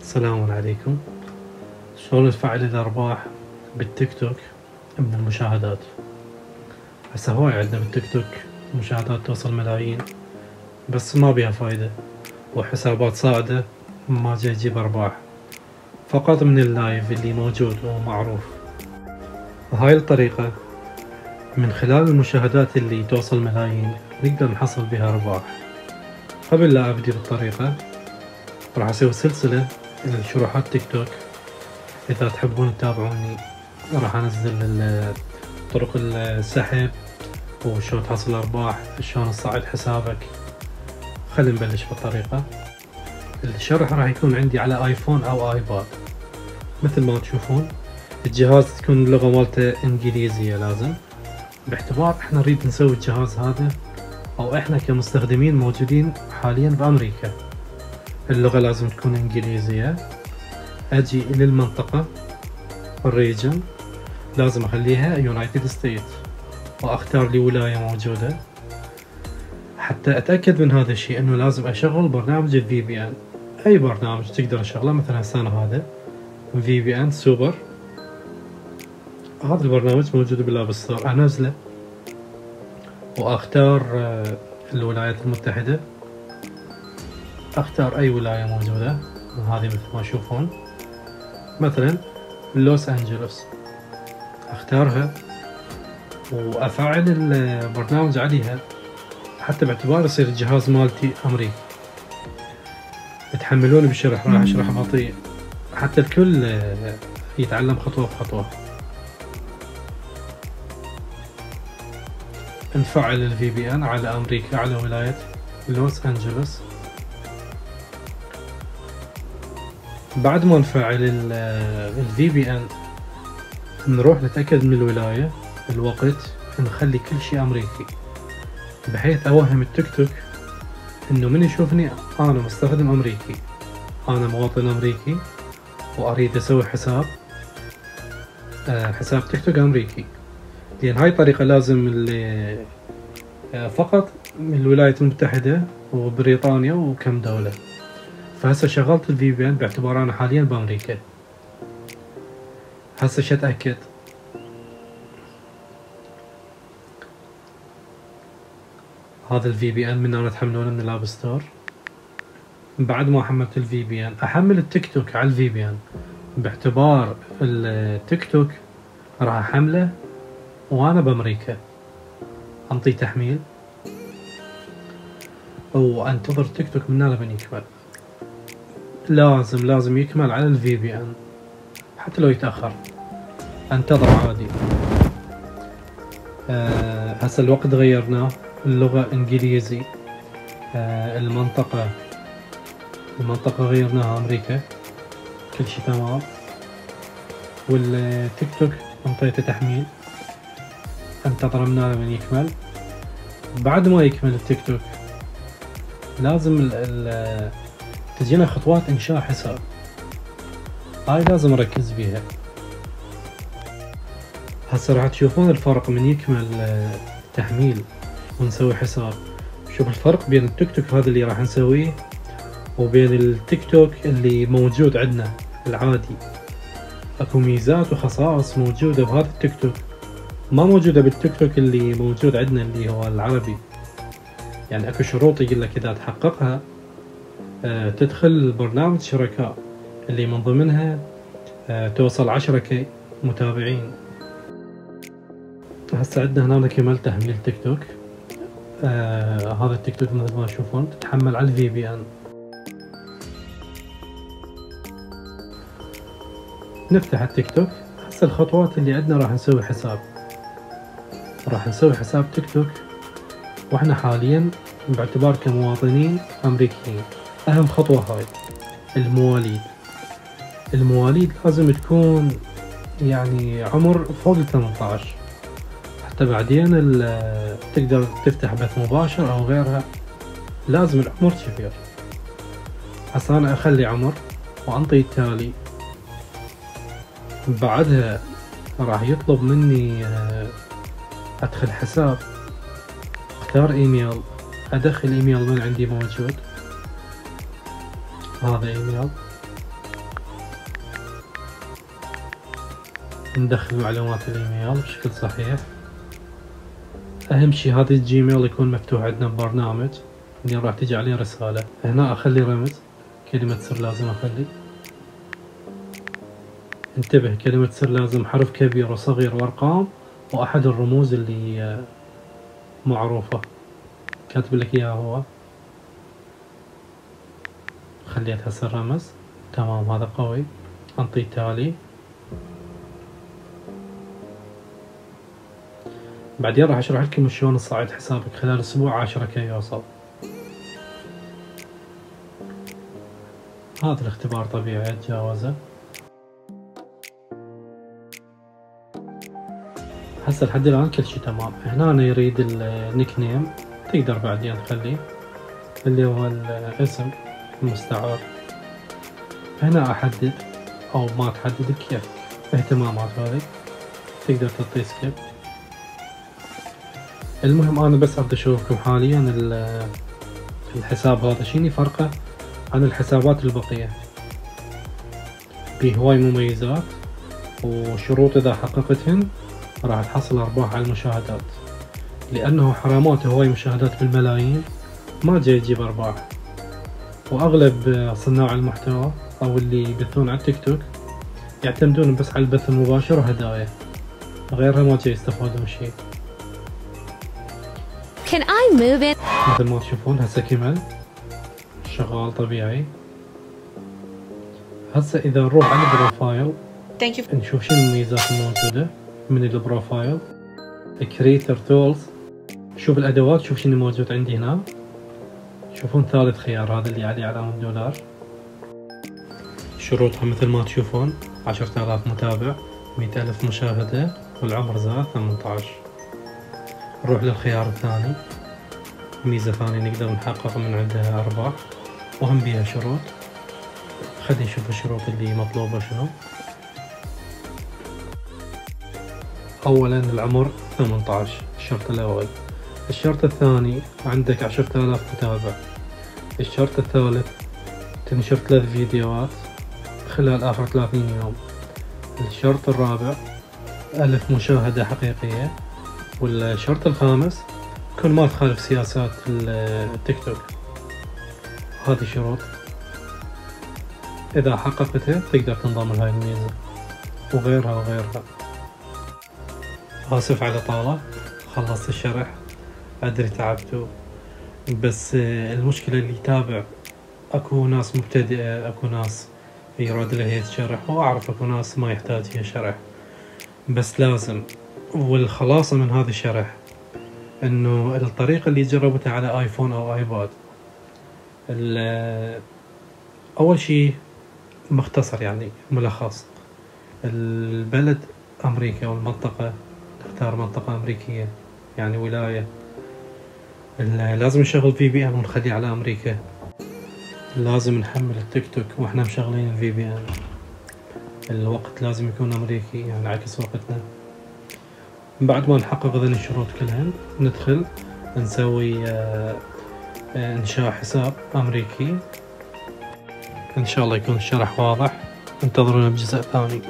السلام عليكم. شلون نفعل الأرباح بالتيك توك من المشاهدات؟ هسه هواي عندنا بالتيك توك مشاهدات توصل ملايين بس ما بيها فايدة، وحسابات صاعدة ما جاي تجيب أرباح، فقط من اللايف اللي موجود ومعروف. وهاي الطريقة من خلال المشاهدات اللي توصل ملايين نقدر نحصل بها أرباح. قبل لا أبدي بالطريقة راح أسوي سلسلة لشروحات تيك توك، إذا تحبون تتابعوني راح أنزل طرق السحب وشلون تحصل أرباح، شلون تصعد حسابك. خلينا نبلش بالطريقة. الشرح راح يكون عندي على آيفون أو آيباد. مثل ما تشوفون الجهاز تكون اللغة مالته إنجليزية، لازم باعتبار إحنا نريد نسوي الجهاز هذا، أو إحنا كمستخدمين موجودين حاليا بأمريكا، اللغة لازم تكون إنجليزية. أجي للمنطقة الريجن لازم أخليها يونايتد ستيت، وأختار لي ولاية موجودة. حتى أتأكد من هذا الشيء إنه لازم أشغل برنامج ال VPN. أي برنامج تقدر أشغله، مثلا هسه أنا هذا VPN سوبر، هذا البرنامج موجود بالآب ستور. أنزله وأختار الولايات المتحدة، أختار أي ولاية موجودة، وهذه مثل ما تشوفون مثلا لوس أنجلوس، أختارها وأفعل البرنامج عليها، حتى باعتبار يصير الجهاز مالتي أمريكي. تحملوني بالشرح، راح أشرح بطيء حتى الكل يتعلم خطوة بخطوة. نفعل ال VPN على أمريكا، على ولاية لوس أنجلوس. بعد ما نفعل ال VPN نروح نتأكد من الولاية، الوقت، نخلي كل شيء أمريكي، بحيث أوهم التيك توك إنه من يشوفني أنا مستخدم أمريكي، أنا مواطن أمريكي وأريد أسوي حساب تيك توك أمريكي. لأن هاي الطريقة لازم اللي فقط من الولايات المتحدة وبريطانيا وكم دولة. فهسه شغلت ال VPN باعتبار أنا حاليا بأمريكا. هسه شو أتأكد؟ هذا ال VPN من أنا تحملونه من الآب ستور. بعد ما حملت ال VPN أحمل التيك توك على ال VPN، باعتبار التيك توك راح أحمله وأنا بأمريكا. أنطي تحميل وأنتظر تيك توك من هنا لين يكمل. لازم يكمل على ال VPN، حتى لو يتأخر انتظر عادي. هسه الوقت غيرناه، اللغة انجليزي، المنطقة غيرناها أمريكا، كل شي تمام. والتيك توك انطيته تحميل، انتظر من هنا لين يكمل. بعد ما يكمل التيك توك لازم تجينا خطوات إنشاء حساب، هاي لازم أركز بيها. هسه راح تشوفون الفرق من يكمل تحميل ونسوي حساب. شوف الفرق بين التيك توك هذا اللي راح نسويه وبين التيك توك اللي موجود عندنا العادي. اكو ميزات وخصائص موجودة بهذا التيك توك ما موجودة بالتيك توك اللي موجود عندنا اللي هو العربي. يعني اكو شروط يقول لك اذا تحققها تدخل برنامج شركاء اللي من ضمنها توصل 10K متابعين. هسه عندنا هنا كمال تحميل تيك توك. هذا التيك توك مثل ما تشوفون تتحمل على ال VPN. نفتح التيك توك. هسه الخطوات اللي عندنا راح نسوي حساب تيك توك، واحنا حاليا باعتبار كمواطنين امريكيين. اهم خطوة هاي المواليد لازم تكون يعني عمر فوق 18، حتى بعدين تقدر تفتح بث مباشر او غيرها. لازم العمر كبير. هسه انا اخلي عمر وانطي التالي. بعدها راح يطلب مني ادخل حساب، اختار ايميل، ادخل ايميل من عندي موجود، هذا ايميل. ندخل معلومات الايميل بشكل صحيح. اهم شي هذا الجيميل يكون مفتوح عندنا ببرنامج اللي راح تجي عليه رسالة. هنا اخلي رمز كلمة سر، لازم اخلي، انتبه كلمة سر لازم حرف كبير وصغير وارقام واحد الرموز اللي معروفة كاتب لك اياها هو. خليت هسه الرمز تمام، هذا قوي. انطي تالي. بعدين راح اشرح لكم شلون تصعد حسابك خلال اسبوع 10K يوصل. هذا الاختبار طبيعي اتجاوزه. هسه لحد الان كل شي تمام. هنا أنا يريد النيك نيم، تقدر بعدين تخليه اللي هو الاسم المستعار. هنا احدد او ما تحدد كيف اهتمامات هذه، تقدر تعطي سكيب. المهم انا بس اريد اشوفكم حاليا الحساب هذا شنو فرقه عن الحسابات البقية. به هواي مميزات وشروط اذا حققتهن راح تحصل ارباح على المشاهدات، لانه حرامات هواي مشاهدات بالملايين ما جاي تجيب ارباح. واغلب صناع المحتوى او اللي يبثون على التيك توك يعتمدون بس على البث المباشر وهدايا، غيرها ما جاي يستفادون شيء. Can I move it? مثل ما تشوفون هسه كمل شغال طبيعي. هسه اذا نروح على البروفايل نشوف شنو الميزات الموجودة من البروفايل. كريتر تولز، شوف الادوات، شوف شنو موجود عندي هنا. شوفون ثالث خيار هذا اللي عليه علامة دولار. شروطها مثل ما تشوفون 10,000 متابع، 100,000 مشاهدة، والعمر زاد 18. نروح للخيار الثاني، ميزة ثانية نقدر نحقق من عندها أرباح وهم بيها شروط. خلي نشوف الشروط اللي مطلوبة شنو. أولا العمر 18، الشرط الأول. الشرط الثاني عندك 10,000 متابع. الشرط الثالث تنشر 3 فيديوهات خلال آخر 30 يوم. الشرط الرابع 1000 مشاهدة حقيقية. والشرط الخامس كل ما تخالف سياسات التيك توك. هذه شروط إذا حققتها تقدر تنضم لهاي الميزة وغيرها وغيرها. آسف على طالة، خلصت الشرح، أدري تعبتوا، بس المشكلة اللي يتابع أكو ناس مبتدئة، أكو ناس يراد لها شرح، وأعرف أكو ناس ما يحتاج هي شرح، بس لازم. والخلاصة من هذا الشرح إنه الطريقة اللي جربتها على آيفون أو آيباد، أول شي مختصر يعني ملخص. البلد أمريكا والمنطقة نختار منطقة أمريكية يعني ولاية. لازم نشغل VPN ونخليه على أمريكا. لازم نحمل التيك توك وإحنا مشغلين VPN. الوقت لازم يكون أمريكي يعني عكس وقتنا. بعد ما نحقق ذي الشروط كلهن ندخل نسوي إنشاء حساب أمريكي. إن شاء الله يكون الشرح واضح. انتظرونا بجزء ثاني.